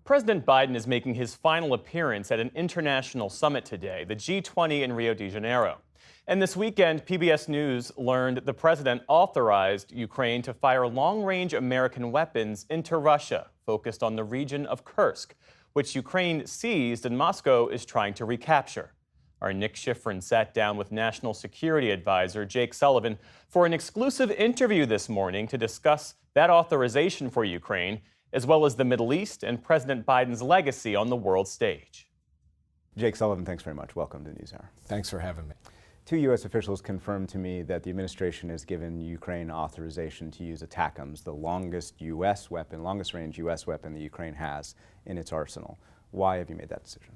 President Biden is making his final appearance at an international summit today, the G20 in Rio de Janeiro. And this weekend, PBS News learned the president authorized Ukraine to fire long-range American weapons into Russia, focused on the region of Kursk, which Ukraine seized and Moscow is trying to recapture. Our Nick Schifrin sat down with National Security Advisor Jake Sullivan for an exclusive interview this morning to discuss that authorization for Ukraine, as well as the Middle East and President Biden's legacy on the world stage. Jake Sullivan, thanks very much. Welcome to NewsHour. Thanks for having me. Two U.S. officials confirmed to me that the administration has given Ukraine authorization to use ATACMS, the longest range U.S. weapon the Ukraine has in its arsenal. Why have you made that decision?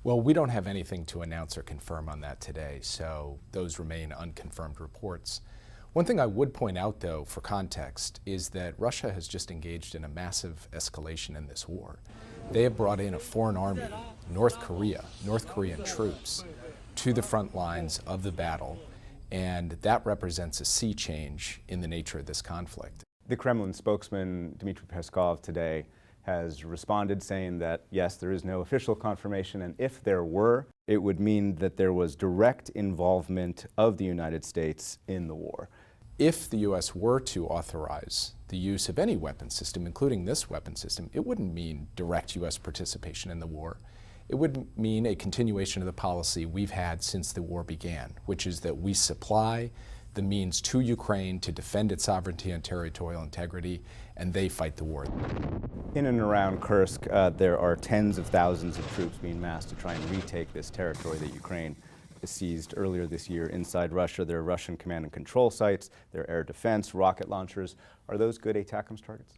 Well, we don't have anything to announce or confirm on that today, so those remain unconfirmed reports. One thing I would point out, though, for context, is that Russia has just engaged in a massive escalation in this war. They have brought in a foreign army, North Korean troops, to the front lines of the battle, and that represents a sea change in the nature of this conflict. The Kremlin spokesman, Dmitry Peskov, today has responded saying that, yes, there is no official confirmation, and if there were, it would mean that there was direct involvement of the United States in the war. If the U.S. were to authorize the use of any weapon system, including this weapon system, it wouldn't mean direct U.S. participation in the war. It would mean a continuation of the policy we've had since the war began, which is that we supply the means to Ukraine to defend its sovereignty and territorial integrity, and they fight the war. In and around Kursk, there are tens of thousands of troops being massed to try and retake this territory that Ukraine seized earlier this year inside Russia. There are Russian command and control sites, there are air defense, rocket launchers. Are those good ATACMS targets?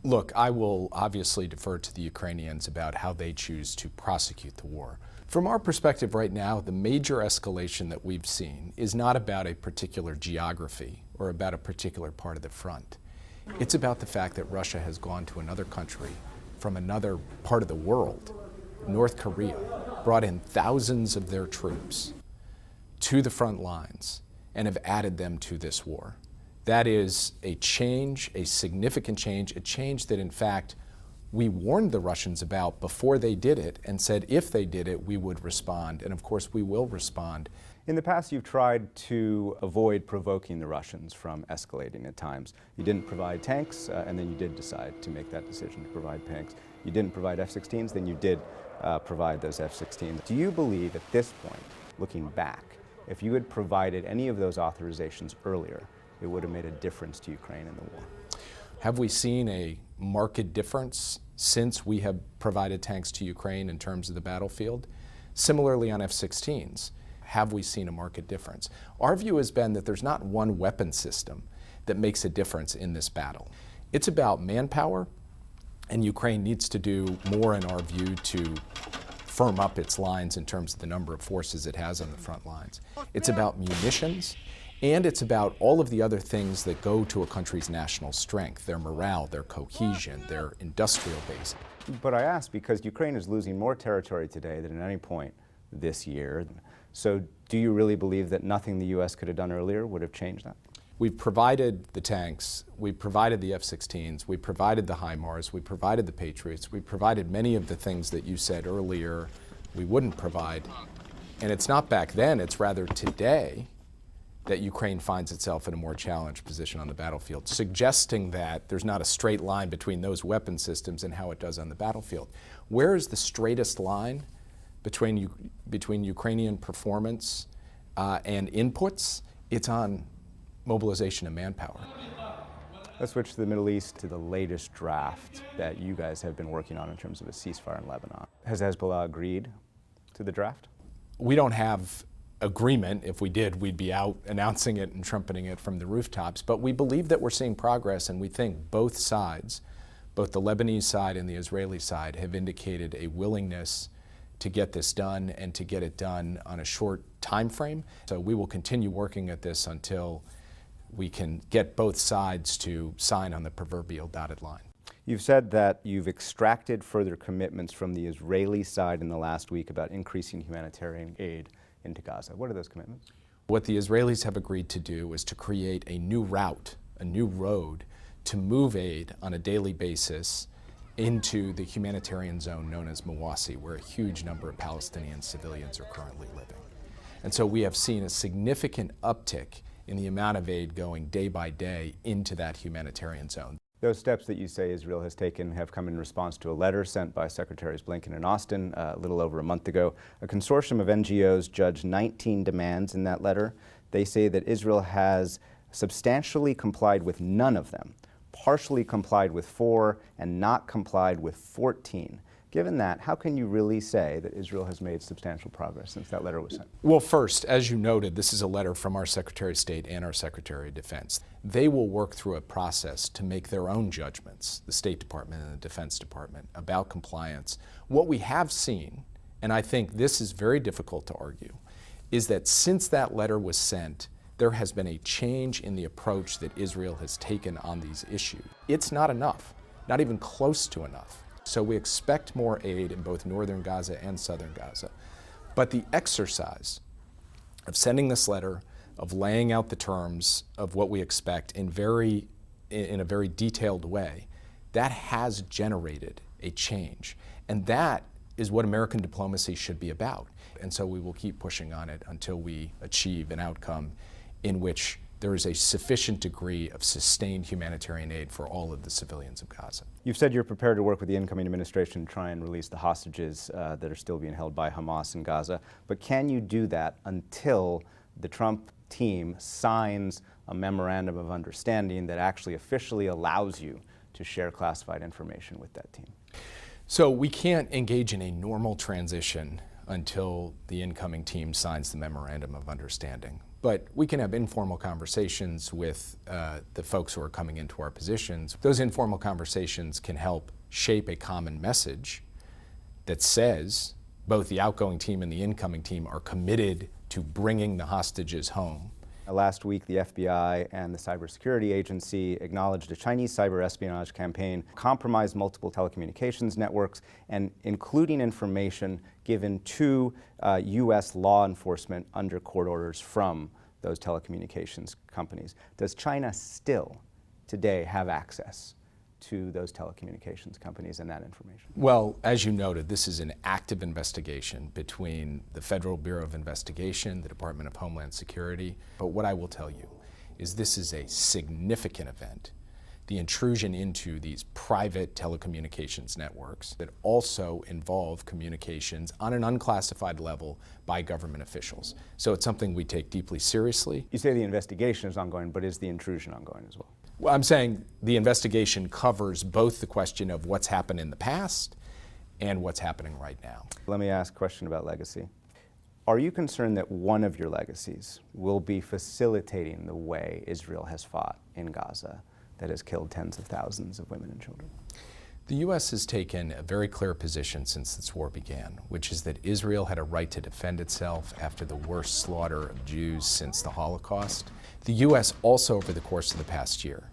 Look, I will obviously defer to the Ukrainians about how they choose to prosecute the war. From our perspective right now, the major escalation that we've seen is not about a particular geography or about a particular part of the front. It's about the fact that Russia has gone to another country from another part of the world, North Korea, brought in thousands of their troops to the front lines and have added them to this war. That is a change, a significant change, a change that in fact we warned the Russians about before they did it and said if they did it, we would respond. And of course, we will respond. In the past, you've tried to avoid provoking the Russians from escalating at times. You didn't provide tanks, and then you did decide to make that decision to provide tanks. You didn't provide F-16s, then you did provide those F-16s. Do you believe at this point, looking back, if you had provided any of those authorizations earlier, it would have made a difference to Ukraine in the war? Have we seen a marked difference since we have provided tanks to Ukraine in terms of the battlefield? Similarly on F-16s, have we seen a marked difference? Our view has been that there's not one weapon system that makes a difference in this battle. It's about manpower, and Ukraine needs to do more, in our view, to firm up its lines in terms of the number of forces it has on the front lines. It's about munitions, and it's about all of the other things that go to a country's national strength, their morale, their cohesion, their industrial base. But I ask because Ukraine is losing more territory today than at any point this year. So do you really believe that nothing the U.S. could have done earlier would have changed that? We've provided the tanks, we've provided the F-16s, we provided the HIMARS, we provided the Patriots, we provided many of the things that you said earlier we wouldn't provide. And it's not back then, it's rather today that Ukraine finds itself in a more challenged position on the battlefield, suggesting that there's not a straight line between those weapon systems and how it does on the battlefield. Where is the straightest line between Ukrainian performance and inputs? It's on mobilization of manpower. Let's switch to the Middle East, to the latest draft that you guys have been working on in terms of a ceasefire in Lebanon. Has Hezbollah agreed to the draft? We don't have agreement. If we did, we'd be out announcing it and trumpeting it from the rooftops. But we believe that we're seeing progress, and we think both sides, both the Lebanese side and the Israeli side, have indicated a willingness to get this done and to get it done on a short time frame. So we will continue working at this until we can get both sides to sign on the proverbial dotted line. You've said that you've extracted further commitments from the Israeli side in the last week about increasing humanitarian aid into Gaza. What are those commitments? What the Israelis have agreed to do is to create a new route, a new road, to move aid on a daily basis into the humanitarian zone known as Mawasi, where a huge number of Palestinian civilians are currently living. And so we have seen a significant uptick in the amount of aid going day by day into that humanitarian zone. Those steps that you say Israel has taken have come in response to a letter sent by Secretaries Blinken and Austin a little over a month ago. A consortium of NGOs judged 19 demands in that letter. They say that Israel has substantially complied with none of them, partially complied with 4, and not complied with 14. Given that, how can you really say that Israel has made substantial progress since that letter was sent? Well, first, as you noted, this is a letter from our Secretary of State and our Secretary of Defense. They will work through a process to make their own judgments, the State Department and the Defense Department, about compliance. What we have seen, and I think this is very difficult to argue, is that since that letter was sent, there has been a change in the approach that Israel has taken on these issues. It's not enough, not even close to enough. So we expect more aid in both northern Gaza and southern Gaza. But the exercise of sending this letter, of laying out the terms of what we expect in a very detailed way, that has generated a change. And that is what American diplomacy should be about. And so we will keep pushing on it until we achieve an outcome in which there is a sufficient degree of sustained humanitarian aid for all of the civilians of Gaza. You've said you're prepared to work with the incoming administration to try and release the hostages that are still being held by Hamas in Gaza. But can you do that until the Trump team signs a memorandum of understanding that actually officially allows you to share classified information with that team? So we can't engage in a normal transition until the incoming team signs the memorandum of understanding. But we can have informal conversations with the folks who are coming into our positions. Those informal conversations can help shape a common message that says both the outgoing team and the incoming team are committed to bringing the hostages home. Last week, the FBI and the Cybersecurity Agency acknowledged a Chinese cyber espionage campaign compromised multiple telecommunications networks and including information given to U.S. law enforcement under court orders from those telecommunications companies. Does China still today have access to those telecommunications companies and that information? Well, as you noted, this is an active investigation between the Federal Bureau of Investigation, the Department of Homeland Security. But what I will tell you is this is a significant event. The intrusion into these private telecommunications networks that also involve communications on an unclassified level by government officials. So it's something we take deeply seriously. You say the investigation is ongoing, but is the intrusion ongoing as well? Well, I'm saying the investigation covers both the question of what's happened in the past and what's happening right now. Let me ask a question about legacy. Are you concerned that one of your legacies will be facilitating the way Israel has fought in Gaza that has killed tens of thousands of women and children? The U.S. has taken a very clear position since this war began, which is that Israel had a right to defend itself after the worst slaughter of Jews since the Holocaust. The U.S. also, over the course of the past year,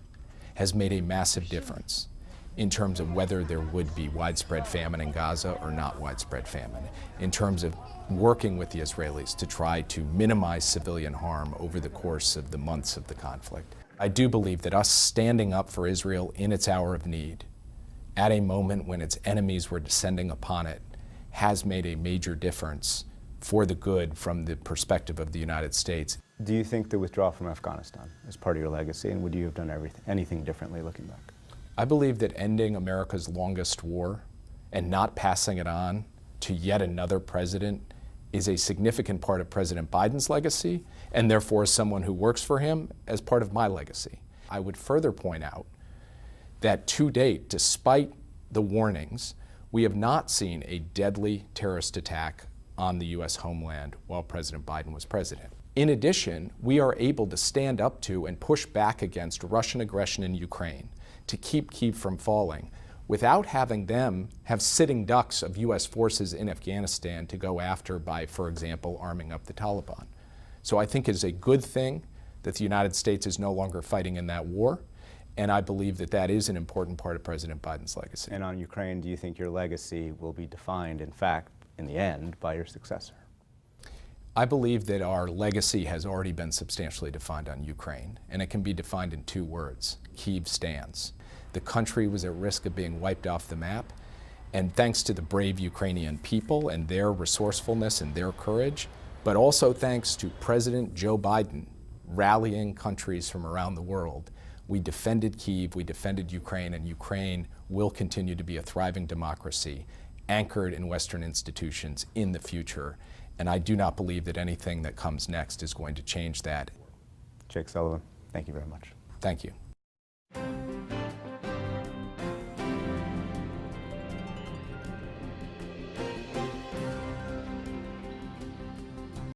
has made a massive difference in terms of whether there would be widespread famine in Gaza or not widespread famine, in terms of working with the Israelis to try to minimize civilian harm over the course of the months of the conflict. I do believe that us standing up for Israel in its hour of need, at a moment when its enemies were descending upon it, has made a major difference for the good from the perspective of the United States. Do you think the withdrawal from Afghanistan is part of your legacy, and would you have done anything differently looking back? I believe that ending America's longest war and not passing it on to yet another president is a significant part of President Biden's legacy, and therefore as someone who works for him as part of my legacy. I would further point out that to date, despite the warnings, we have not seen a deadly terrorist attack on the U.S. homeland while President Biden was president. In addition, we are able to stand up to and push back against Russian aggression in Ukraine to keep Kyiv from falling without having them have sitting ducks of U.S. forces in Afghanistan to go after by, for example, arming up the Taliban. So I think it's a good thing that the United States is no longer fighting in that war, and I believe that that is an important part of President Biden's legacy. And on Ukraine, do you think your legacy will be defined, in fact, in the end, by your successor? I believe that our legacy has already been substantially defined on Ukraine, and it can be defined in two words: Kyiv stands. The country was at risk of being wiped off the map. And thanks to the brave Ukrainian people and their resourcefulness and their courage, but also thanks to President Joe Biden rallying countries from around the world, we defended Kyiv, we defended Ukraine, and Ukraine will continue to be a thriving democracy anchored in Western institutions in the future. And I do not believe that anything that comes next is going to change that. Jake Sullivan, thank you very much. Thank you.